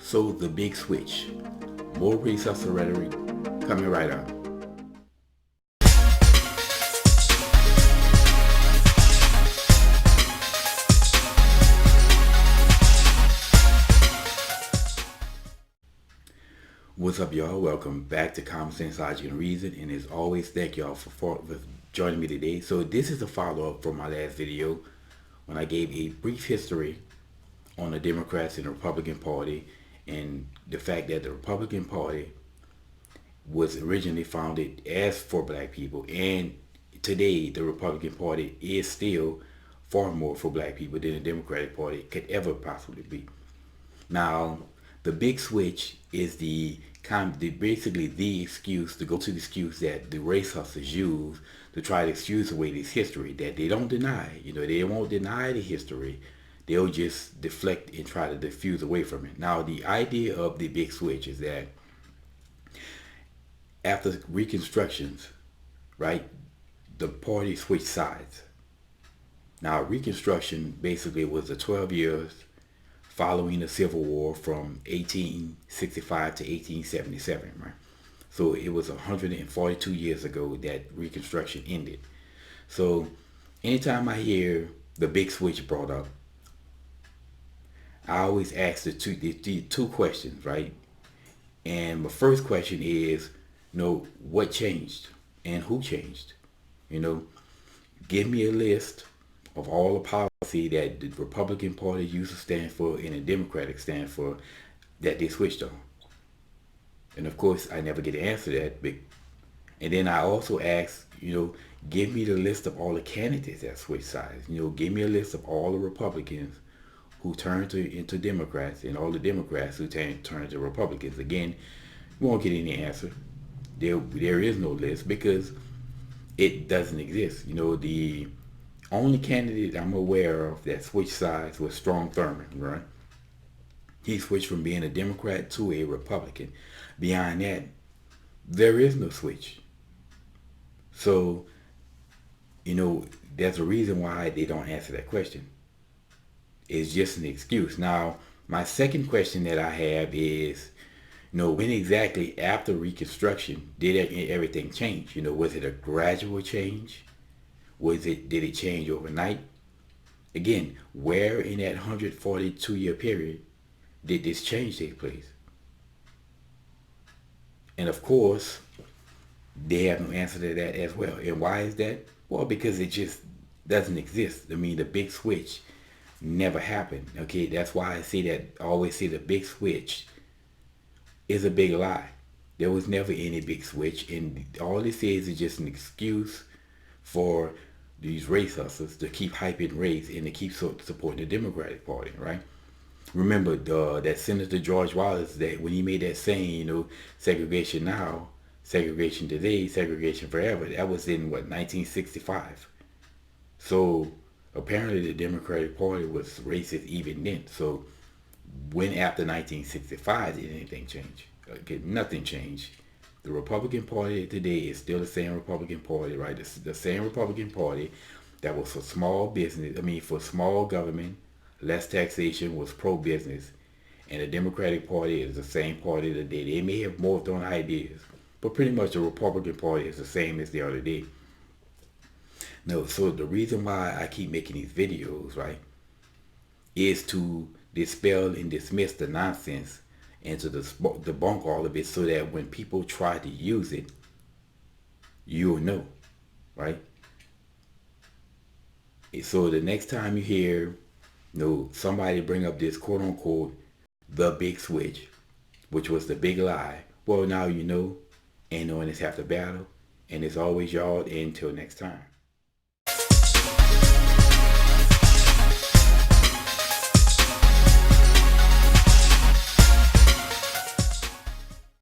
So the big switch. More resource rhetoric coming right up. What's up, y'all? Welcome back to Common Sense, Logic, and Reason. And as always, thank y'all for joining me today. So this is a follow-up from my last video when I gave a brief history on the Democrats and the Republican Party and the fact that the Republican Party was originally founded as for black people, and today the Republican Party is still far more for black people than the Democratic Party could ever possibly be. Now, the big switch is basically the excuse, to go to the excuse that the race hustlers use to try to excuse away this history that they don't deny. They won't deny the history. They'll just deflect and try to diffuse away from it. Now, the idea of the big switch is that after reconstructions, right, the party switched sides. Now, Reconstruction basically was the 12 years following the Civil War from 1865 to 1877, right? So it was 142 years ago that Reconstruction ended. So anytime I hear the big switch brought up, I always ask the two questions, right? And my first question is, what changed and who changed? Give me a list of all the policy that the Republican Party used to stand for and the Democratic stand for that they switched on. And of course, I never get an answer to that. And then I also ask, give me the list of all the candidates that switched sides. Give me a list of all the Republicans who turned into Democrats and all the Democrats who turned into Republicans. Again, we won't get any answer. There is no list because it doesn't exist. The only candidate I'm aware of that switched sides was Strom Thurmond, right? He switched from being a Democrat to a Republican. Beyond that, there is no switch. So, there's a reason why they don't answer that question. It's just an excuse. Now, my second question that I have is, when exactly after Reconstruction did everything change? Was it a gradual change? Did it change overnight? Again, where in that 142-year period did this change take place? And of course, they have no answer to that as well. And why is that? Well, because it just doesn't exist. The big switch never happened. Okay, that's why I always say the big switch is a big lie. There was never any big switch, and all this is just an excuse for these race hustlers to keep hyping race and to keep supporting the Democratic Party, right? Remember that Senator George Wallace, that when he made that saying, segregation now, segregation today, segregation forever, that was in 1965. So apparently the Democratic Party was racist even then. So when after 1965 did anything change? Okay, nothing changed. The Republican Party today is still the same Republican Party, right? The same Republican Party that was for small business, for small government, less taxation, was pro-business. And the Democratic Party is the same party today. They may have morphed on ideas, but pretty much the Republican Party is the same as they are today. No, so the reason why I keep making these videos, right, is to dispel and dismiss the nonsense and to debunk all of it so that when people try to use it, you'll know, right? So the next time you hear, somebody bring up this quote unquote, the big switch, which was the big lie, well, now you know, and knowing it's half the battle. And as always, y'all, until next time.